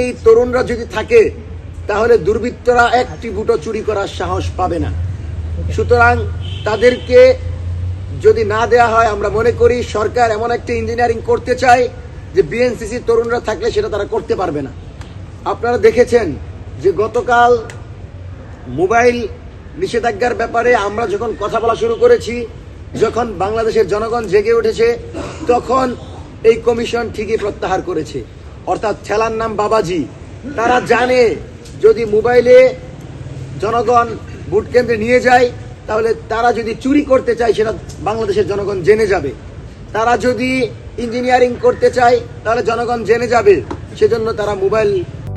এই তরুণরা যদি থাকে তাহলে দুর্বৃত্তরা একটি বুটো চুরি করার সাহস পাবে না। সুতরাং তাদেরকে যদি না দেয়া হয়, আমরা মনে করি সরকার এমন একটা ইঞ্জিনিয়ারিং করতে চায় যে বিএনসিসি তরুণরা থাকলে সেটা তারা করতে পারবে না। আপনারা দেখেছেন যে গতকাল মোবাইল নিষেধাজ্ঞার ব্যাপারে আমরা যখন কথা বলা শুরু করেছি, যখন বাংলাদেশের জনগণ জেগে উঠেছে, তখন এই কমিশন ঠিকই প্রত্যাহার করেছে। অর্থাৎ ঠেলার নাম বাবাজি। তারা জানে যদি মোবাইলে জনগণ ভোট কেন্দ্রে নিয়ে যায় তাহলে তারা যদি চুরি করতে চায় সেটা বাংলাদেশের জনগণ জেনে যাবে। তারা যদি ইঞ্জিনিয়ারিং করতে চায় তাহলে জনগণ জেনে যাবে। সেজন্য তারা মোবাইল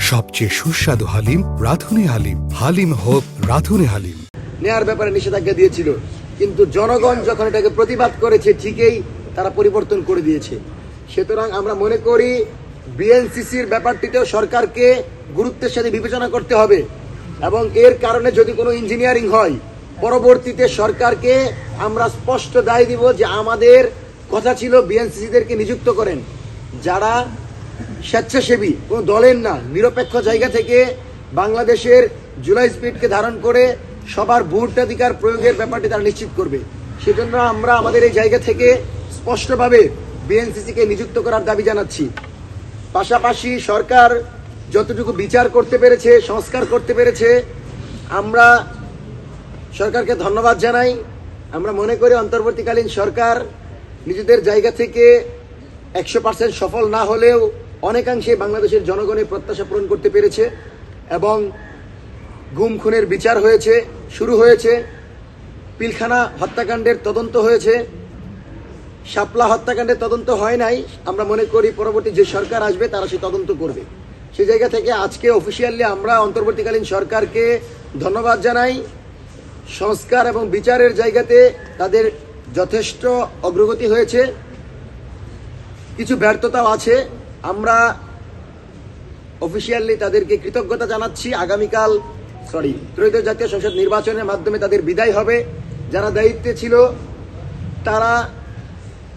সবচেয়ে সুস্বাদু হালিম রাঁধুনি হালিম, হালিম হোক রাঁধুনি হালিম নেয়ার ব্যাপারে নিষেধাজ্ঞা দিয়েছিল, কিন্তু জনগণ যখন এটাকে প্রতিবাদ করেছে ঠিকই তারা পরিবর্তন করে দিয়েছে। সুতরাং আমরা মনে করি বিএনসিসির ব্যাপারটিতেও সরকারকে গুরুত্বের সাথে বিবেচনা করতে হবে এবং এর কারণে যদি কোনো ইঞ্জিনিয়ারিং হয় পরবর্তীতে সরকারকে আমরা স্পষ্ট দায় দিব যে আমাদের কথা ছিল বিএনসিসিদেরকে নিযুক্ত করেন যারা স্বেচ্ছাসেবী, কোনো দলের না, নিরপেক্ষ জায়গা থেকে বাংলাদেশের জুলাই স্পিরিটকে ধারণ করে সবার ভোটাধিকার প্রয়োগের ব্যাপারটি তারা নিশ্চিত করবে। সেজন্য আমরা আমাদের এই জায়গা থেকে স্পষ্টভাবে বিএনসিসিকে নিযুক্ত করার দাবি জানাচ্ছি। পাশাপাশি সরকার যতটুকু বিচার করতে পেরেছে, সংস্কার করতে পেরেছে, আমরা সরকারকে ধন্যবাদ জানাই। আমরা মনে করি অন্তর্বর্তীকালীন সরকার নিজেদের জায়গা থেকে 100% সফল না হলেও অনেকাংশে বাংলাদেশের জনগণের প্রত্যাশা পূরণ করতে পেরেছে এবং গুম খুনের বিচার হয়েছে, শুরু হয়েছে, পিলখানা হত্যাকাণ্ডের তদন্ত হয়েছে, শাপলা হত্যাকাণ্ডের তদন্ত হয় নাই। আমরা মনে করি পরবর্তী যে সরকার আসবে তারা সে তদন্ত করবে। সেই জায়গা থেকে আজকে অফিসিয়ালি আমরা অন্তর্বর্তীকালীন সরকারকে ধন্যবাদ জানাই। সংস্কার এবং বিচারের জায়গাতে তাদের যথেষ্ট অগ্রগতি হয়েছে, কিছু ব্যর্থতাও আছে। আমরা অফিসিয়ালি তাদেরকে কৃতজ্ঞতা জানাচ্ছি। আগামীকাল ত্রয়োদশ জাতীয় সংসদ নির্বাচনের মাধ্যমে তাদের বিদায় হবে। যারা দায়িত্বে ছিল তারা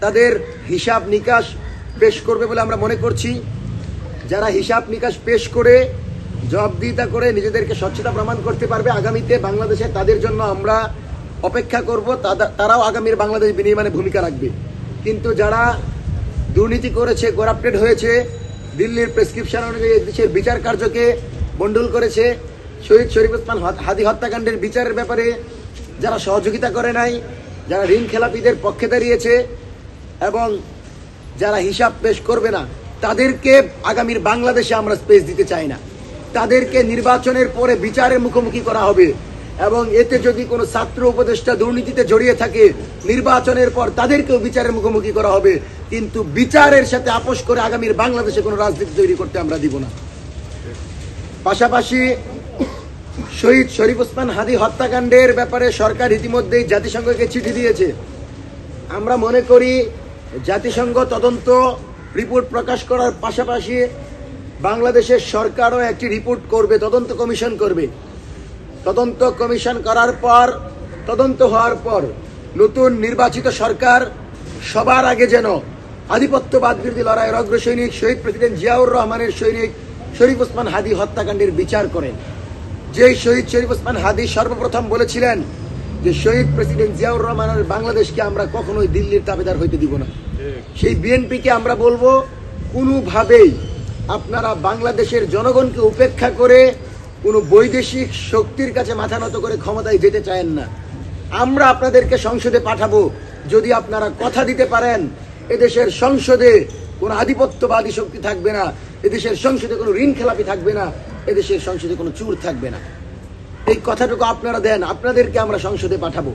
তাদের হিসাব নিকাশ পেশ করবে বলে আমরা মনে করছি। যারা হিসাব নিকাশ পেশ করে জবাবদিহিতা করে নিজেদেরকে স্বচ্ছতা প্রমাণ করতে পারবে আগামীতে বাংলাদেশে, তাদের জন্য আমরা অপেক্ষা করব। তারাও আগামীর বাংলাদেশ বিনির্মাণে ভূমিকা রাখবে। কিন্তু যারা দুর্নীতি করেছে, করাপ্টেড হয়েছে, দিল্লির প্রেসক্রিপশন অনুযায়ী দেশের বিচার কার্যকে বন্ডুল করেছে, শহীদ শরীফ ওসমান হাদি হত্যাকাণ্ডের বিচারের ব্যাপারে যারা সহযোগিতা করে নাই, যারা ঋণ খেলাপিদের পক্ষে দাঁড়িয়েছে এবং যারা হিসাব পেশ করবে না, তাদেরকে আগামীর বাংলাদেশে আমরা স্পেস দিতে চাই না। তাদেরকে নির্বাচনের পরে বিচারের মুখোমুখি করা হবে এবং এতে যদি কোনো ছাত্র উপদেষ্টা দুর্নীতিতে জড়িয়ে থাকে নির্বাচনের পর তাদেরকেও বিচারের মুখোমুখি করা হবে। কিন্তু বিচারের সাথে আপোষ করে আগামীর বাংলাদেশে কোনো রাজনীতি তৈরি করতে আমরা দিব না। পাশাপাশি শহীদ শরীফ ওসমান হাদি হত্যাকাণ্ডের ব্যাপারে সরকার ইতিমধ্যেই জাতিসংঘকে চিঠি দিয়েছে। আমরা মনে করি জাতিসংঘ তদন্ত রিপোর্ট প্রকাশ করার পাশাপাশি বাংলাদেশের সরকারও একটি রিপোর্ট করবে, তদন্ত কমিশন করবে। তদন্ত কমিশন করার পর, তদন্ত হওয়ার পর নতুন নির্বাচিত সরকার সবার আগে যেন আধিপত্যবাদ বিরোধী লড়াইয়ের অগ্রসৈনিক শহীদ প্রেসিডেন্ট জিয়াউর রহমানের সৈনিক শরীফ ওসমান হাদি হত্যাকাণ্ডের বিচার করেন। যেই শহীদ শরীফ ওসমান হাদি সর্বপ্রথম বলেছিলেন যে শহীদ প্রেসিডেন্ট জিয়াউর রহমানের বাংলাদেশকে আমরা কখনোই দিল্লির তাবেদার হইতে দিব না। সেই বিএনপিকে আমরা বলবো কোনোভাবেই আপনারা বাংলাদেশের জনগণকে উপেক্ষা করে কোনো বৈদেশিক শক্তির কাছে মাথা নত করে ক্ষমতায় যেতে চায়েন না। আমরা আপনাদেরকে সংসদে পাঠাবো যদি আপনারা কথা দিতে পারেন এদেশের সংসদে কোনো আধিপত্যবাদী শক্তি থাকবে না, এদেশের সংসদে কোনো ঋণ খেলাপি থাকবে না, এদেশের সংসদে কোনো চুর থাকবে না। এই কথাটুকু আপনারা দেন, আপনাদেরকে আমরা সংসদে পাঠাবো।